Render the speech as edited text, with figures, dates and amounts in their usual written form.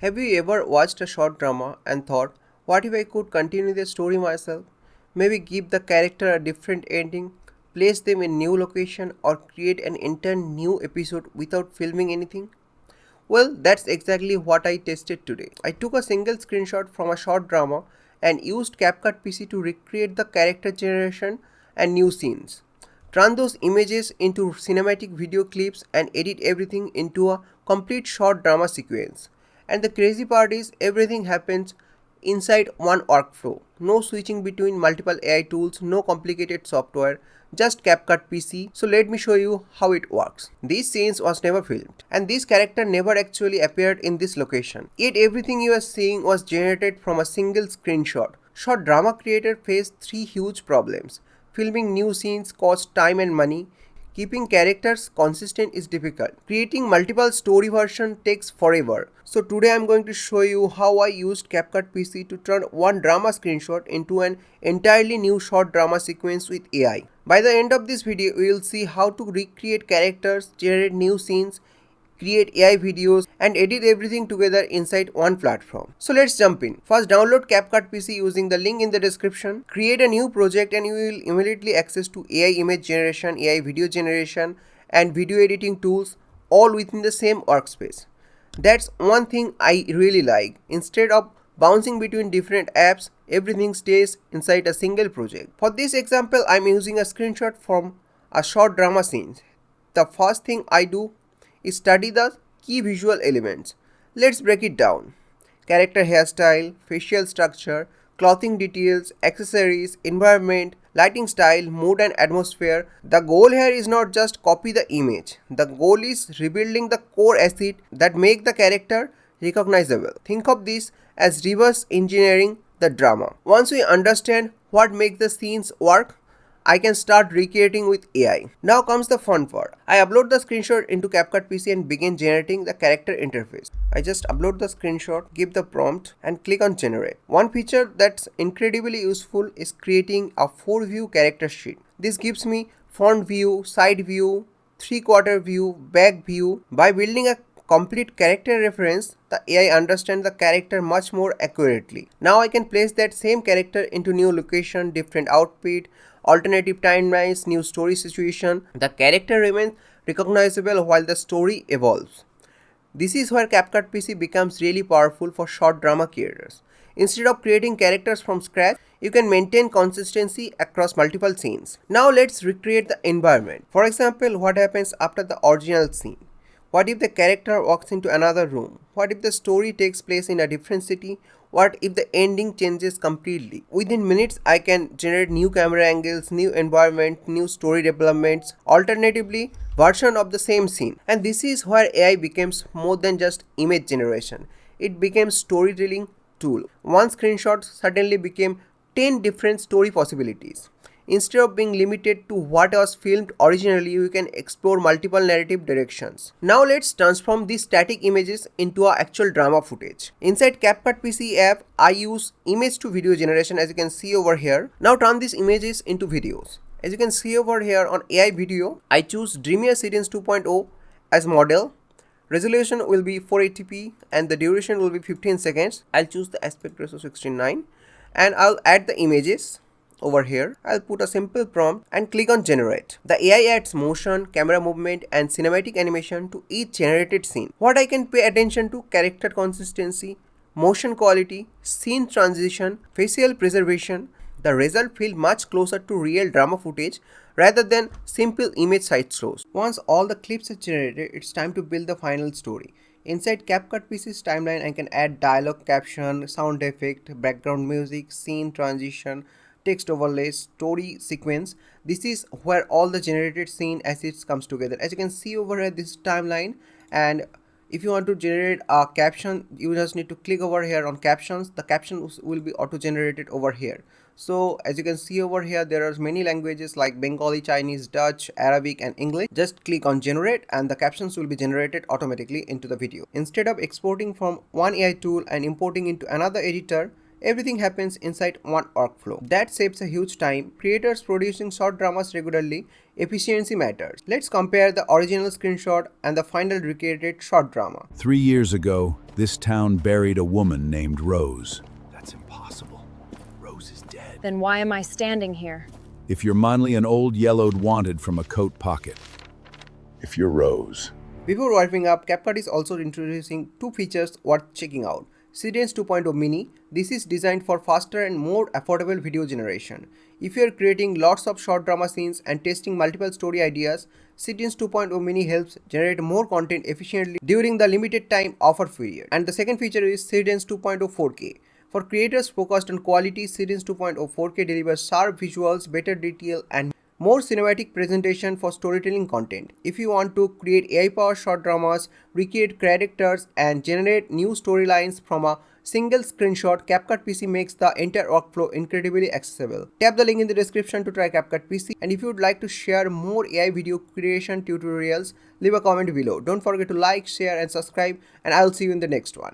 Have you ever watched a short drama and thought, what if I could continue the story myself? Maybe give the character a different ending, place them in new location or create an entire new episode without filming anything? Well, that's exactly what I tested today. I took a single screenshot from a short drama and used CapCut PC to recreate the character generation and new scenes. Turn those images into cinematic video clips and edit everything into a complete short drama sequence. And the crazy part is everything happens inside one workflow. No switching between multiple AI tools, no complicated software, just CapCut PC. So let me show you how it works. This scenes was never filmed and this character never actually appeared in this location. Yet everything you are seeing was generated from a single screenshot. Short drama creator faced three huge problems. Filming new scenes cost time and money. Keeping characters consistent is difficult. Creating multiple story versions takes forever. So today I'm going to show you how I used CapCut PC to turn one drama screenshot into an entirely new short drama sequence with AI. By the end of this video, we will see how to recreate characters, generate new scenes, create AI videos and edit everything together inside one platform. So let's jump in. First, download CapCut PC using the link in the description. Create a new project and you will immediately access to AI image generation, AI video generation and video editing tools all within the same workspace. That's one thing I really like. Instead of bouncing between different apps, everything stays inside a single project. For this example, I'm using a screenshot from a short drama scene. The first thing I do is study the key visual elements. Let's break it down. Character hairstyle, facial structure, clothing details, accessories, environment, lighting style, mood and atmosphere. The goal here is not just copy the image. The goal is rebuilding the core asset that make the character recognizable. Think of this as reverse engineering the drama. Once we understand what makes the scenes work, I can start recreating with AI. Now comes the fun part. I upload the screenshot into CapCut PC and begin generating the character interface. I just upload the screenshot, give the prompt and click on generate. One feature that's incredibly useful is creating a 4-view character sheet. This gives me front view, side view, 3/4 view, back view. By building a complete character reference, the AI understands the character much more accurately. Now I can place that same character into new location, different outfit, alternative timelines, new story situation. The character remains recognizable while the story evolves. This is where CapCut PC becomes really powerful for short drama creators. Instead of creating characters from scratch, you can maintain consistency across multiple scenes. Now let's recreate the environment. For example, what happens after the original scene? What if the character walks into another room? What if the story takes place in a different city? What if the ending changes completely? Within minutes, I can generate new camera angles, new environment, new story developments, alternatively, version of the same scene. And this is where AI becomes more than just image generation. It became storytelling tool. One screenshot suddenly became 10 different story possibilities. Instead of being limited to what was filmed originally, you can explore multiple narrative directions. Now let's transform these static images into our actual drama footage. Inside CapCut PC app, I use image to video generation as you can see over here. Now turn these images into videos. As you can see over here on AI video, I choose Dreamina Seedance 2.0 as model. Resolution will be 480p and the duration will be 15 seconds. I'll choose the aspect ratio 16:9 and I'll add the images. Over here, I'll put a simple prompt and click on generate. The AI adds motion, camera movement and cinematic animation to each generated scene. What I can pay attention to: character consistency, motion quality, scene transition, facial preservation. The result feels much closer to real drama footage rather than simple image side shows. Once all the clips are generated, it's time to build the final story. Inside CapCut PC's timeline, I can add dialogue, caption, sound effect, background music, scene transition, text overlay, story sequence. This is where all the generated scene assets comes together. As you can see over here, this timeline, and if you want to generate a caption, you just need to click over here on captions. The captions will be auto generated over here. So as you can see over here, there are many languages like Bengali, Chinese, Dutch, Arabic and English. Just click on generate and the captions will be generated automatically into the video. Instead of exporting from one AI tool and importing into another editor, Everything happens inside one workflow. That saves a huge time. Creators producing short dramas regularly, efficiency matters. Let's compare the original screenshot and the final recreated short drama. 3 years ago, this town buried a woman named Rose. That's impossible. Rose is dead. Then why am I standing here? If you're Monley, an old yellowed wanted from a coat pocket. If you're Rose. Before wrapping up, CapCut is also introducing two features worth checking out. Seedance 2.0 Mini. This is designed for faster and more affordable video generation. If you are creating lots of short drama scenes and testing multiple story ideas, Seedance 2.0 Mini helps generate more content efficiently during the limited time offer period. And the second feature is Seedance 2.0 4K. For creators focused on quality, Seedance 2.0 4K delivers sharp visuals, better detail, and more cinematic presentation for storytelling content. If you want to create AI-powered short dramas, recreate characters, and generate new storylines from a single screenshot, CapCut PC makes the entire workflow incredibly accessible. Tap the link in the description to try CapCut PC. And if you would like to share more AI video creation tutorials, leave a comment below. Don't forget to like, share, and subscribe, and I'll see you in the next one.